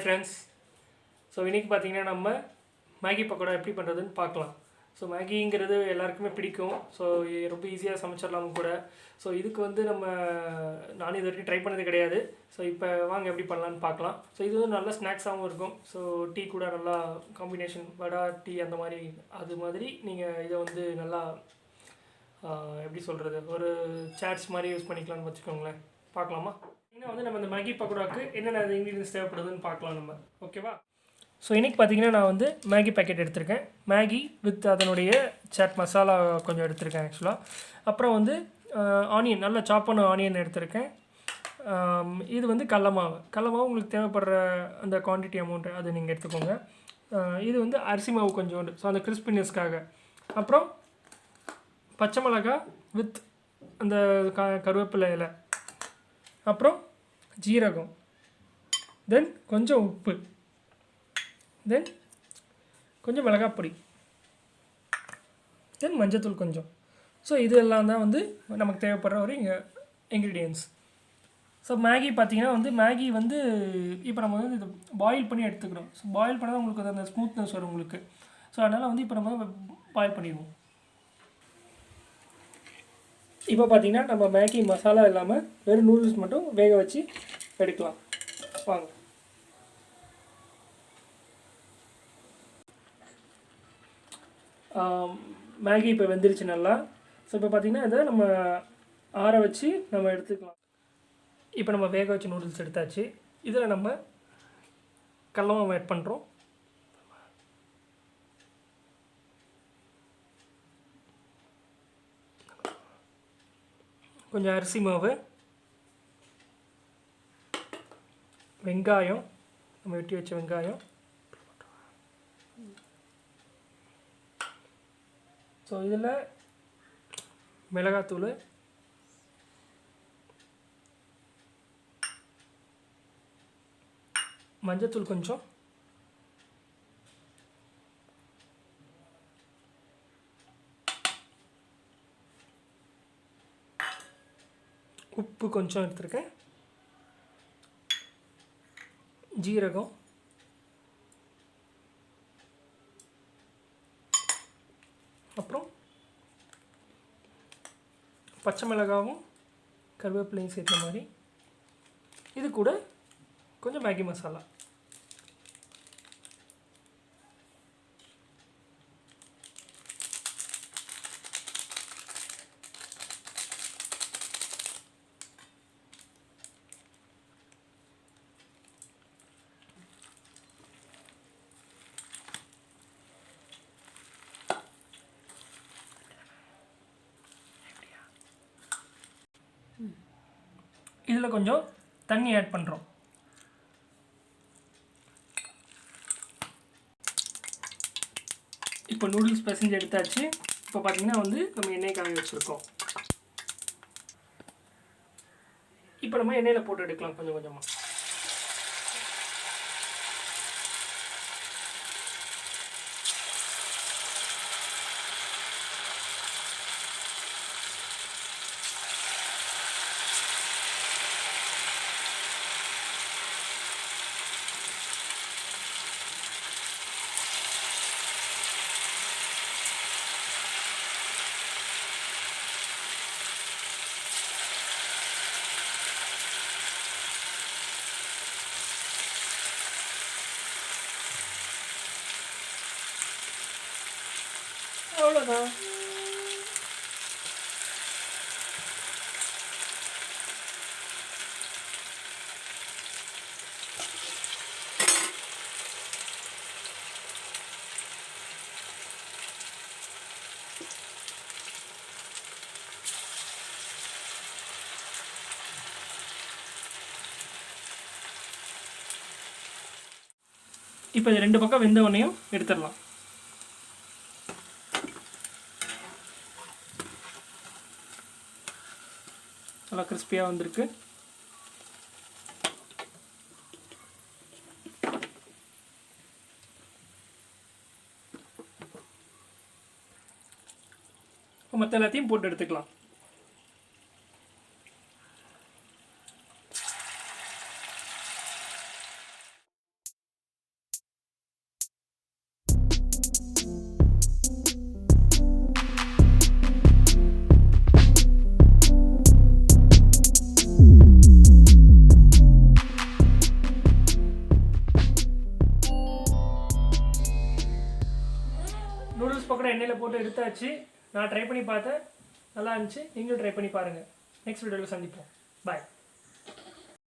Friends. So இன்றைக்கி பார்த்தீங்கன்னா நம்ம மேகி பக்கோடா எப்படி பண்ணுறதுன்னு பார்க்கலாம். ஸோ மேகிங்கிறது எல்லாருக்குமே பிடிக்கும். ஸோ ரொம்ப ஈஸியாக சமைச்சிடலாம் கூட. ஸோ இதுக்கு வந்து நானும் இது வரைக்கும் ட்ரை பண்ணது கிடையாது. ஸோ இப்போ வாங்க எப்படி பண்ணலான்னு பார்க்கலாம். ஸோ இது வந்து நல்ல ஸ்நாக்ஸாகவும் இருக்கும். ஸோ டீ கூட நல்லா காம்பினேஷன், வடை டீ அந்த மாதிரி அது மாதிரி நீங்கள் இதை வந்து நல்லா எப்படி சொல்கிறது, ஒரு சாட்ஸ் மாதிரி யூஸ் பண்ணிக்கலாம்னு வச்சுக்கோங்களேன். பார்க்கலாமா? இன்னும் வந்து நம்ம இந்த மேகி பக்கோடாவுக்கு என்னென்ன இன்க்ரீடியன்ஸ் தேவைப்படுதுன்னு பார்க்கலாம் நம்ம. ஓகேவா? ஸோ இன்றைக்கி பார்த்தீங்கன்னா நான் வந்து மேகி பேக்கெட் எடுத்திருக்கேன். மேகி வித் அதனுடைய சாட் மசாலா கொஞ்சம் எடுத்திருக்கேன் ஆக்சுவலாக. அப்புறம் வந்து ஆனியன், நல்லா சாப் பண்ண ஆனியன் எடுத்திருக்கேன். இது வந்து கடல மாவு உங்களுக்கு தேவைப்படுற அந்த குவான்டிட்டி அமௌண்ட்டு அது நீங்கள் எடுத்துக்கோங்க. இது வந்து அரிசி மாவு கொஞ்சோண்டு, ஸோ அந்த கிறிஸ்பினஸ்க்காக. அப்புறம் பச்சை மிளகாய் வித் அந்த கருவேப்பிலை இலை, அப்புறம் ஜீரகம், தென் கொஞ்சம் உப்பு, தென் கொஞ்சம் மிளகாப்பொடி, தென் மஞ்சத்தூள் கொஞ்சம். ஸோ இது எல்லாம் தான் வந்து நமக்கு தேவைப்படுற ஒரு இன்க்ரீடியன்ஸ். ஸோ மேகி பார்த்திங்கன்னா வந்து மேகி வந்து இப்போ நம்ம வந்து இது பாயில் பண்ணி எடுத்துக்கிறோம். ஸோ பாயில் பண்ணால் உங்களுக்கு அந்த ஸ்மூத்னஸ் வரும் உங்களுக்கு. ஸோ அதனால் வந்து இப்போ நம்ம பாயில் பண்ணிடுவோம். இப்போ பார்த்திங்கன்னா நம்ம மேகி மசாலா இல்லாமல் வெறும் நூடுல்ஸ் மட்டும் வேக வச்சு எடுக்கலாம். வாங்க. மேகி இப்போ வெந்துருச்சு நல்லா. ஸோ இப்போ பார்த்திங்கன்னா இதை நம்ம ஆற வச்சு நம்ம எடுத்துக்கலாம். இப்போ நம்ம வேக வச்சு நூடுல்ஸ் எடுத்தாச்சு. இதில் நம்ம கடல மாவு ஆட் பண்ணுறோம். கொஞ்சம் அரிசி மாவு, வெங்காயம், நம்ம வெட்டி வச்ச வெங்காயம். ஸோ இதில் மிளகாத்தூள், மஞ்சத்தூள் கொஞ்சம், உப்பு கொஞ்சம் எடுத்துருக்கேன், ஜீரகம், அப்புறம் பச்சை மிளகாவும் கருவேப்பிலையும் சேர்த்த மாதிரி. இது கூட கொஞ்சம் மேகி மசாலா. இதில் கொஞ்சம் தண்ணி ஆட் பண்ணுறோம். இப்போ நூடுல்ஸ் பிசைஞ்சு எடுத்தாச்சு. இப்போ பார்த்திங்கன்னா வந்து நம்ம எண்ணெய் காய வச்சுருக்கோம். இப்போ நம்ம எண்ணெயில் போட்டு எடுக்கலாம் கொஞ்சம் கொஞ்சமாக. அவ்வளோதான். இப்போ இது 2 பக்கம் வெந்த உடனேயும் எடுத்துடலாம். நல்லா கிறிஸ்பியாக வந்திருக்கு. மற்ற எல்லாத்தையும் போட்டு எடுத்துக்கலாம். நூடுல்ஸ் பக்கோடா எண்ணெயில் போட்டு எடுத்தாச்சு. நான் ட்ரை பண்ணி பார்த்தேன், நல்லா இருந்துச்சு. நீங்களும் ட்ரை பண்ணி பாருங்கள். நெக்ஸ்ட் வீடியோவில் சந்திப்போம். பாய்.